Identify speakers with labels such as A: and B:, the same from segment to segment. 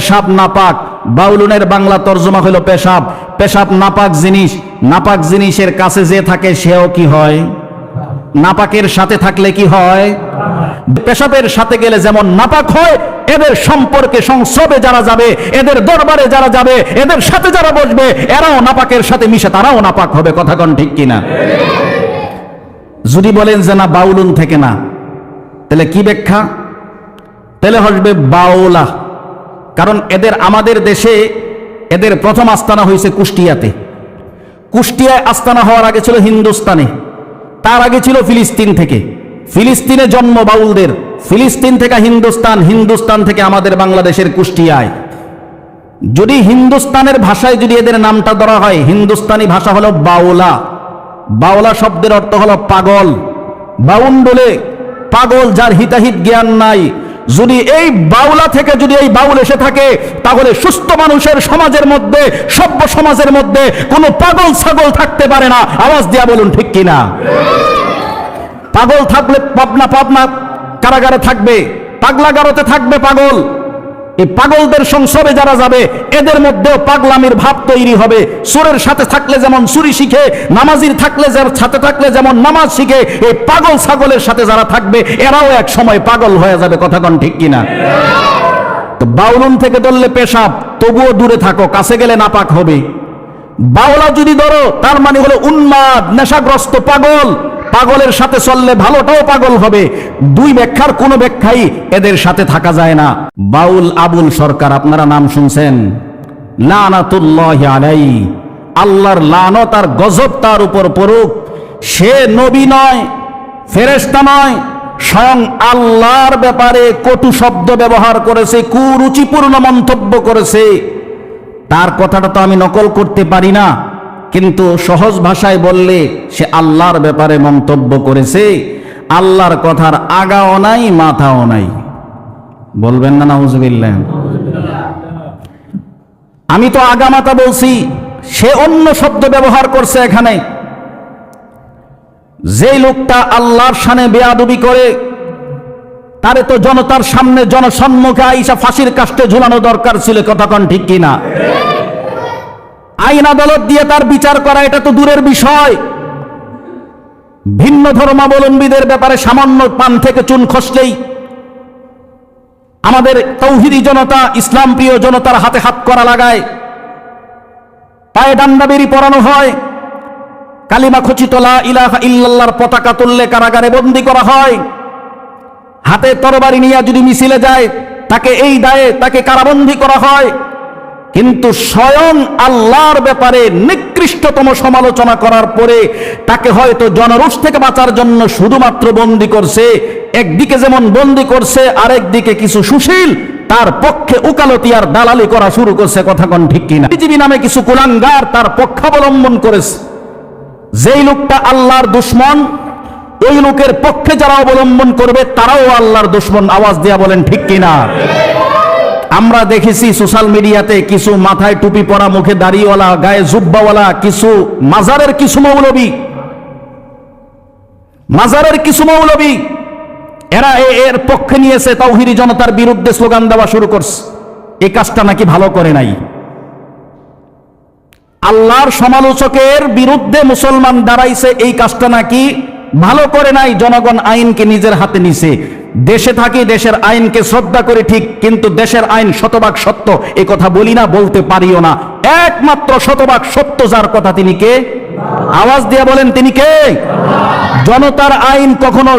A: পেশাব নাপাক, বাউলুনের বাংলা তর্জমা হলো পেশাব। পেশাব নাপাক জিনিস, নাপাক জিনিসের কাছে যে থাকে সেও কি হয়? নাপাকের সাথে থাকলে কি হয়? পেশাবের সাথে গেলে যেমন নাপাক হয়, এদের সম্পর্কে সংসবে যারা যাবে, এদের দরবারে যারা যাবে, এদের সাথে যারা বসবে, এরাও নাপাকের সাথে মিশে তারাও নাপাক হবে। কথা কোন ঠিক কিনা? যদি বলেন যে না বাউলুন থেকে না, তাহলে কি ব্যাখ্যা? তাহলে হসবে বাউলা। কারণ এদের আমাদের দেশে এদের প্রথম আস্তানা হয়েছে কুষ্টিয়াতে। কুষ্টিয়ায় আস্তানা হওয়ার আগে ছিল হিন্দুস্তানে, তার আগে ছিল ফিলিস্তিন থেকে। ফিলিস্তিনে জন্ম বাউলদের, ফিলিস্তিন থেকে হিন্দুস্তান, হিন্দুস্তান থেকে আমাদের বাংলাদেশের কুষ্টিয়ায়। যদি হিন্দুস্তানের ভাষায় যদি এদের নামটা ধরা হয়, হিন্দুস্তানি ভাষা হলো বাউলা। বাউলা শব্দের অর্থ হলো পাগল। বাউন্ডলে পাগল, যার হিতাহিত জ্ঞান নাই। যদি এই বাউলা থেকে যদি এই বাউল এসে থাকে, তাহলে সুস্থ মানুষের সমাজের মধ্যে, সভ্য সমাজের মধ্যে কোনো পাগল ছাগল থাকতে পারে না। আওয়াজ দিয়া বলুন ঠিক কিনা? পাগল থাকলে পাবনা পাবনা কারাগারে থাকবে, পাগলাগারতে থাকবে পাগল। এই পাগলদের সংসবে যারা যাবে, এদের মধ্যেও পাগলামির ভাব তৈরি হবে। চোরের সাথে থাকলে যেমন চুরি শিখে, নামাজির থাকলে সাথে থাকলে যেমন নামাজ শিখে, এই পাগল ছাগলের সাথে যারা থাকবে এরাও এক সময় পাগল হয়ে যাবে। কথা কোন ঠিক কিনা? তো বাউলুন থেকে ধরলে পেশাব, তবুও দূরে থাকো, কাছে গেলে নাপাক হবে। বাউলা যদি ধরো, তার মানে হলো উন্মাদ, নেশাগ্রস্ত পাগল। পাগলের সাথে চললে ভালোটাও পাগল হবে। দুই ব্যাখ্যার কোনো ব্যাখ্যাই এদের সাথে থাকা যায় না। বাউল আবুল সরকার, আপনারা নাম শুনছেন? লানাতুল্লাহি আলাইহি, আল্লাহর লানত আর গজব তার উপর পড়ুক। সে নবী নয়, ফেরেশতা নয়, স্বয়ং আল্লাহর ব্যাপারে কটু শব্দ ব্যবহার করেছে, কুরুচিপূর্ণ মন্তব্য করেছে। তার কথাটা তো আমি নকল করতে পারি না, কিন্তু সহজ ভাষায় বললে সে আল্লাহর ব্যাপারে মন্তব্য করেছে। আল্লাহর কথার আগাও নাই মাথাও নাই। বলবেন না নাউজুবিল্লাহ? আমি তো আগা মাথা বলছি, সে অন্য শব্দ ব্যবহার করছে এখানে। যে লোকটা আল্লাহর শানে বেয়াদবি করে, তারে তো জনতার সামনে জনসম্মুখে আইসা ফাঁসির কাস্টে ঝুলানো দরকার ছিল। কথা কোন ঠিক কিনা? আইন আদালত দিয়ে তার বিচার করা এটা তো দূরের বিষয়। ভিন্ন ধর্মাবলম্বীদের ব্যাপারে সামান্য পান থেকে চুন খসলেই আমাদের তৌহিদি জনতা, ইসলাম প্রিয় জনতার হাতে হাত করা লাগায়, পায়ে ডান্ডা বেরি পরানো হয়, কালিমা খচিত লা ইলাহা ইল্লাল্লাহর পতাকা তুললে কারাগারে বন্দী করা হয়, হাতে তরবারি নিয়ে যদি মিছিলে যায় তাকে এই দায়ে তাকে কারাবন্দী করা হয়। কিন্তু স্বয়ং আল্লাহর ব্যাপারে নিকৃষ্টতম সমালোচনা করার পরে তাকে হয়তো জনরোষ থেকে বাঁচার জন্য শুধুমাত্র বন্দী করছে। একদিকে যেমন বন্দী করছে, আরেকদিকে কিছু সুশীল তার পক্ষে উকালতি আর দালালি করা শুরু করছে। কথা কোন ঠিক কিনা? পৃথিবী নামে কিছু কুলাঙ্গার তার পক্ষাবলম্বন করেছে। যেই লোকটা আল্লাহর দুশ্মন, ওই লোকের পক্ষে যারা অবলম্বন করবে তারাও আল্লাহর দুশ্মন। আওয়াজ দিয়া বলেন ঠিক কিনা? আমরা দেখেছি সোশ্যাল মিডিয়াতে কিছু মাথায় টুপি পরা, মুখে দাড়িওয়ালা, গায়ে জুব্বাওয়ালা কিছু মাজারের কিছু মৌলবী, এরা এর পক্ষে নিয়েছে, তাওহীদি জনতার বিরুদ্ধে স্লোগান দেওয়া শুরু করছে। এই কাজটা নাকি ভালো করে নাই। আল্লাহর সমালোচকের বিরুদ্ধে মুসলমান দাঁড়াইছে, এই কাজটা নাকি ভালো করে নাই। জনগণ আইনকে নিজের হাতে নিছে। দেশে থাকি, দেশের আইনকে শ্রদ্ধা করি ঠিক, কিন্তু দেশের আইন শতভাগ সত্য এই কথা বলি না, বলতে পারিও না। একমাত্র শতভাগ সত্য যার কথা, তিনি কে? আওয়াজ দিয়ে বলেন তিনি কে? জনতার আইন কখনো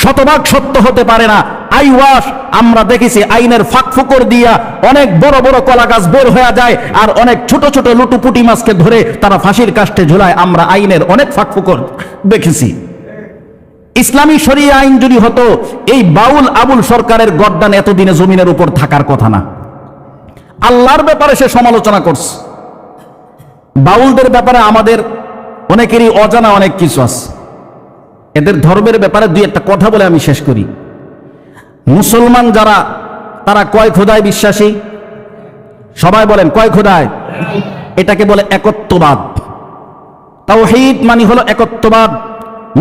A: শতভাগ সত্য হতে পারে না। আইওয়াস আমরা দেখেছি, আইনের ফাঁক ফুকর দিয়া অনেক বড় বড় কলা গাছ বের হয়ে যায়, আর অনেক ছোট ছোট লুটুপুটি মাছকে ধরে তারা ফাঁসির কাস্টে ঝুলায়। আমরা আইনের অনেক ফাঁক ফুকর দেখেছি। ইসলামী শরিয়া আইন যদি হতো, এই বাউল আবুল সরকারের গর্দান এতদিনে জমিনের উপর থাকার কথা না। আল্লাহর ব্যাপারে সে সমালোচনা করছে। বাউলদের ব্যাপারে আমাদের অনেকেরই অজানা অনেক কিছু আছে। এদের ধর্মের ব্যাপারে দুই একটা কথা বলে আমি শেষ করি। মুসলমান যারা, তারা কয় খোদায় বিশ্বাসী? সবাই বলেন কয় খোদায়? এটাকে বলে একত্ববাদ। তাওহীদ মানে হলো একত্ববাদ।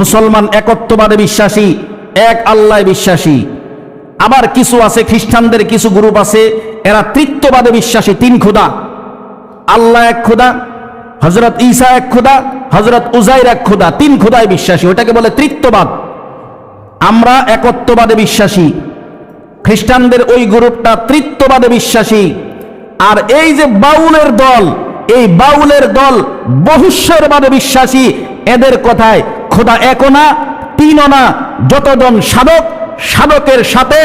A: মুসলমান একত্ববাদে বিশ্বাসী, এক আল্লাহ বিশ্বাসী। আবার কিছু আছে, খ্রিস্টানদের কিছু গ্রুপ আছে, এরা তৃত্ববাদে বিশ্বাসী। 3 খোদা, আল্লাহ এক খোদা, হযরত ঈসা এক খোদা, হযরত উজাইর এক খোদা, 3 খোদায় বিশ্বাসী। ওটাকে বলে তৃত্ববাদ। আমরা একত্ববাদে বিশ্বাসী। খ্রিস্টানদের ওই গ্রুপটা তৃত্ববাদে বিশ্বাসী। আর এই যে বাউলের দল, এই বাউলের দল বহুশ্বরবাদে বিশ্বাসী। এদের কথায় খোদা একও না, 3ও না, যতজন সাধক, সাধকের সাথে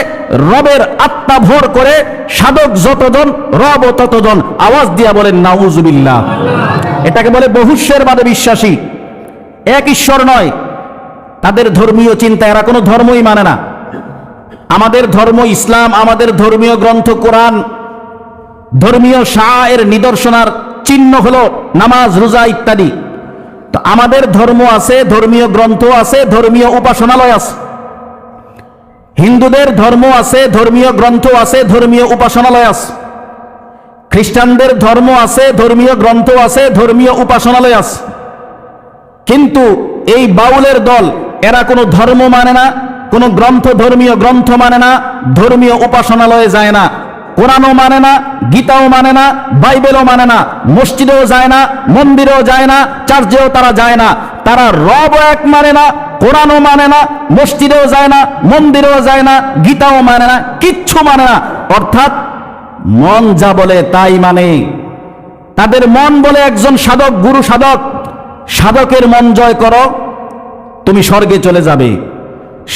A: রবের আত্মা ভর করে, সাধক যতজন রব ততজন। আওয়াজ দিয়া বলেন নাউজুবিল্লাহ। এটাকে বলে বহুশ্বরবাদে বিশ্বাসী। এক ঈশ্বর নয়। তাদের ধর্মীয় চিন্তা, এরা কোনো ধর্মই মানে না। আমাদের ধর্ম ইসলাম, আমাদের ধর্মীয় গ্রন্থ কোরআন, ধর্মীয় শায়ের নিদর্শনার চিহ্ন হলো নামাজ, রোজা ইত্যাদি। তো আমাদের ধর্ম আছে, ধর্মীয় গ্রন্থ আছে, ধর্মীয় উপাসনালয় আছে। হিন্দুদের ধর্ম আছে, ধর্মীয় গ্রন্থ আছে, ধর্মীয় উপাসনালয় আছে। খ্রিস্টানদের ধর্ম আছে, ধর্মীয় গ্রন্থ আছে, ধর্মীয় উপাসনালয় আছে। কিন্তু এই বাউলের দল, এরা কোনো ধর্ম মানে না, কোনো গ্রন্থ, ধর্মীয় গ্রন্থ মানে না, ধর্মীয় উপাসনালয়ে যায় না, কোরআনও মানে না, গীতাও মানে না, বাইবেলও মানে না, মসজিদেও যায় না, মন্দিরেও যায় না, চার্চেও তারা যায় না। তারা রব এক মানে না, কোরআনও মানে না, মসজিদেও যায় না, মন্দিরেও যায় না, গীতাও মানে না, কিচ্ছু মানে না। অর্থাৎ মন যা বলে তাই মানে। তাদের মন বলে একজন সাধক, গুরু সাধক, সাধকের মন জয় করো, তুমি স্বর্গে চলে যাবে।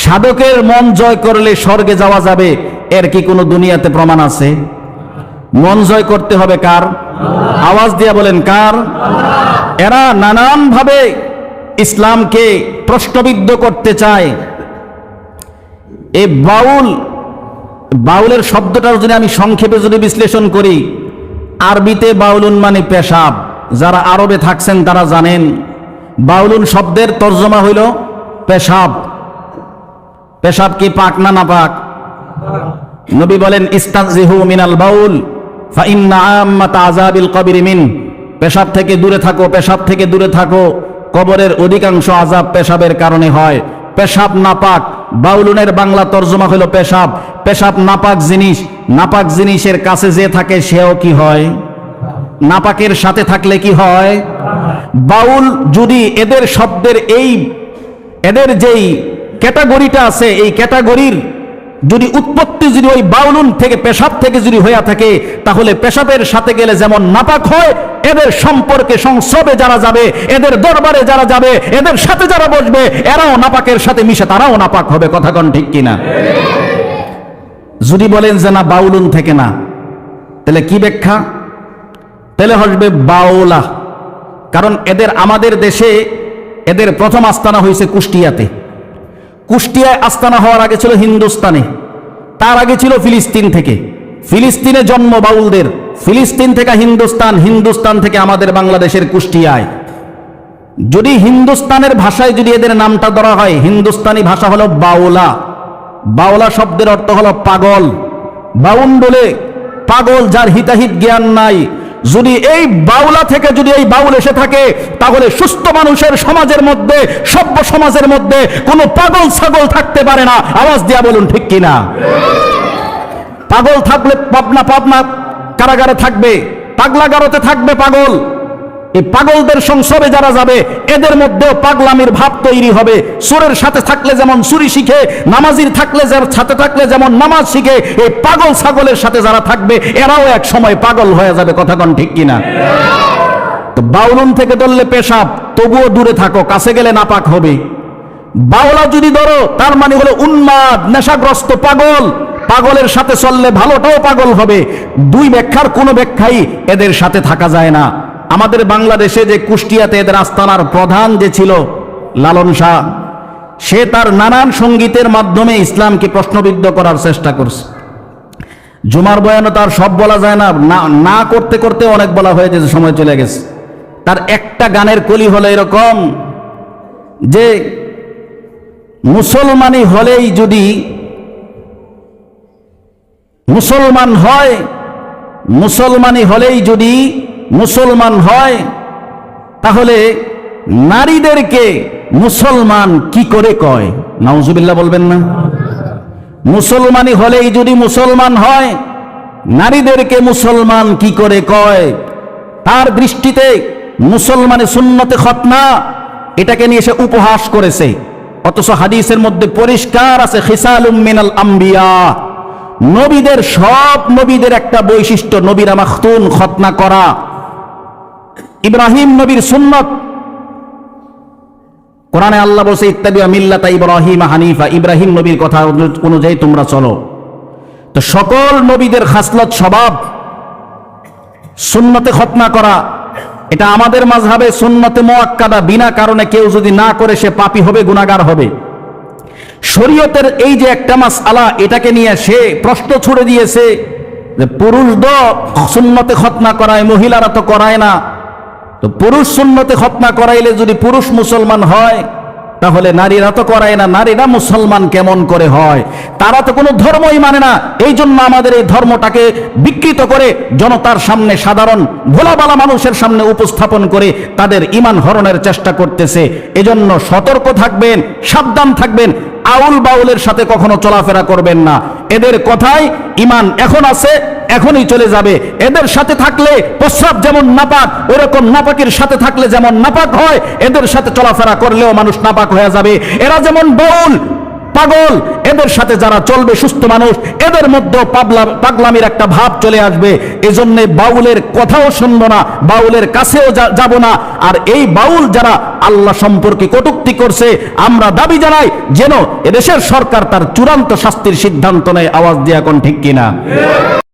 A: সাধকের মন জয় করলে স্বর্গে যাওয়া যাবে, এর কি কোনো দুনিয়াতে প্রমাণ আছে? মন জয় করতে হবে কার? আওয়াজ দিয়ে বলেন কার? এরা নানান ভাবে ইসলামকে প্রশ্নবিদ্ধ করতে চায়। এই বাউলের শব্দটার যদি আমি সংক্ষেপে যদি বিশ্লেষণ করি, আরবিতে বাউলুন মানে পেশাব। যারা আরবে থাকছেন তারা জানেন বাউলুন শব্দের তর্জমা হইল পেশাব। পেশাব কি পাক না নাপাক? নবী বলেন ইস্তাযিহু মিনাল বাউল ফা ইন্না আম্মাতা আযাবিল কবরি মিন। পেশাব থেকে দূরে থাকো, পেশাব থেকে দূরে থাকো, কবরের অধিকাংশ আযাব পেশাবের কারণে হয়। পেশাব নাপাক, বাউলুনের বাংলা তর্জমা হলো পেশাব। পেশাব নাপাক জিনিস, নাপাক জিনিসের কাছে যে থাকে সেও কি হয়? নাপাকের সাথে থাকলে কি হয়? বাউল যদি এদের শব্দের এদের যেই ক্যাটাগরিটা আছে, এই ক্যাটাগরির যদি উৎপত্তি যদি ওই বাউলুন থেকে, পেশাব থেকে যদি হইয়া থাকে, তাহলে পেশাবের সাথে গেলে যেমন নাপাক হয়, এদের সম্পর্কে সংসবে যারা যাবে, এদের দরবারে যারা যাবে, এদের সাথে যারা বসবে, এরাও নাপাকের সাথে মিশে তারাও নাপাক হবে। কথা কোন ঠিক কিনা? যদি বলেন যে না বাউলুন থেকে না, তাহলে কি ব্যাখ্যা? তাহলে হসবে বাউলা। কারণ এদের, আমাদের দেশে এদের প্রথম আস্তানা হয়েছে কুষ্টিয়াতে। কুষ্টিয়ায় আস্তানা হওয়ার আগে ছিল হিন্দুস্তানে, তার আগে ছিল ফিলিস্তিন থেকে। ফিলিস্তিনে জন্ম বাউলদের, ফিলিস্তিন থেকে হিন্দুস্তান, হিন্দুস্তান থেকে আমাদের বাংলাদেশের কুষ্টিয়ায়। যদি হিন্দুস্তানের ভাষায় যদি এদের নামটা ধরা হয়, হিন্দুস্তানি ভাষা হলো বাউলা। বাউলা শব্দের অর্থ হলো পাগল। বাউন বলে পাগল, যার হিতাহিত জ্ঞান নাই। যদি এই বাউলা থেকে যদি এই বাউল এসে থাকে, তাহলে সুস্থ মানুষের সমাজের মধ্যে, সভ্য সমাজের মধ্যে কোনো পাগল ছাগল থাকতে পারে না। আওয়াজ দিয়া বলুন ঠিক কিনা? পাগল থাকলে পাবনা কারাগারে থাকবে, পাগলাগারতে থাকবে পাগল। এই পাগলদের সংসবে যারা যাবে, এদের মধ্যেও পাগলামির ভাব তৈরি হবে। চোরের সাথে থাকলে যেমন চুরি শিখে, নামাজির সাথে থাকলে যেমন নামাজ শিখে, এই পাগল ছাগলের সাথে যারা থাকবে, এরাও এক সময় পাগল হয়ে যাবে। কথা কোন ঠিক কিনা? তো বাউলুন থেকে ধরলে পেশাব, তবুও দূরে থাকো, কাছে গেলে নাপাক হবে। বাউলা যদি ধরো, তার মানে হলো উন্মাদ, নেশাগ্রস্ত পাগল। পাগলের সাথে চললে ভালোটাও পাগল হবে। দুই ব্যাখ্যার কোনো ব্যাখ্যাই এদের সাথে থাকা যায় না। আমাদের বাংলাদেশে যে কুষ্টিয়াতে এদের আস্তানার প্রধান যে ছিল লালন শাহ, সে তার নানান সঙ্গীতের মাধ্যমে ইসলামকে প্রশ্নবিদ্ধ করার চেষ্টা করছে। জুমার বয়ানও তার সব বলা যায় না, না করতে করতে অনেক বলা হয়ে গেছে, সময় চলে গেছে। তার একটা গানের কলি হলো এরকম যে মুসলমানি হলেই যদি মুসলমান হয়, মুসলমানি হলেই যদি মুসলমান হয়, তাহলে নারীদেরকে মুসলমান কি করে কয়? নাউজুবিল্লাহ বলবেন না? মুসলমানি হলেই যদি মুসলমান হয়, নারীদেরকে মুসলমান কি করে কয়? তার দৃষ্টিতে মুসলমানে সুন্নতে খতনা এটাকে নিয়ে সে উপহাস করেছে। অথচ হাদিসের মধ্যে পরিষ্কার আছে খিসালুম মিনাল আম্বিয়া, নবীদের সব নবীদের একটা বৈশিষ্ট্য নবীরা মাখতুন খতনা করা। ইব্রাহিম নবীর সুন্নত, কোরআনে আল্লাহ বলছে ইত্তাবিউ মিল্লাতা ইব্রাহিম হানিফা, ইব্রাহিম নবীর কথা অনুযায়ী তোমরা চলো। তো সকল নবীদের খাসলত স্বভাব সুন্নতে খতনা করা, এটা আমাদের মাযহাবে সুন্নতে মুআক্কাদা, বিনা কারণে কেউ যদি না করে সে পাপী হবে, গুনাহগার হবে। শরীয়তের এই যে একটা মাসআলা, এটাকে নিয়ে সে প্রশ্ন ছুড়ে দিয়েছে যে পুরুষদের সুন্নতে খতনা করায়, মহিলারা তো করায় না। তো পুরুষ সুন্নতে খতনা করাইলে যদি পুরুষ মুসলমান হয়, তাহলে নারীরা তো করায় না, নারীরা মুসলমান কেমন করে হয়? তারা তো কোনো ধর্মই মানে না। এই জন্য আমাদের এই ধর্মটাকে বিকৃত করে জনতার সামনে, সাধারণ ভোলাবালা মানুষের সামনে উপস্থাপন করে তাদের ঈমান হরণের চেষ্টা করতেছে। এজন্য সতর্ক থাকবেন, সাবধান থাকবেন, আউল বাউলের সাথে কখনো চলাফেরা করবেন না। এদের কথায় ঈমান এখন আছে, এখনই চলে যাবে। এদের সাথে থাকলে প্রস্রাব যেমন নাপাক, ওরকম নাপাকের সাথে থাকলে যেমন নাপাক হয়, এদের সাথে চলাফেরা করলেও মানুষ নাপাক হয়ে যাবে। এরা যেমন বাউল, পাগল, এদের সাথে যারা চলবে সুস্থ মানুষ, এদের মধ্যে পাগলামির একটা ভাব চলে আসবে। এজন্য বাউলের কথাও শুনবো না, বাউলের কাছেও যাব না। আর এই বাউল যারা আল্লাহ সম্পর্কে কটূক্তি করছে, আমরা দাবি জানাই যেন এদেশের সরকার তার চূড়ান্ত শাস্তির সিদ্ধান্ত নেয়। আওয়াজ দিয়ে এখন ঠিক কিনা?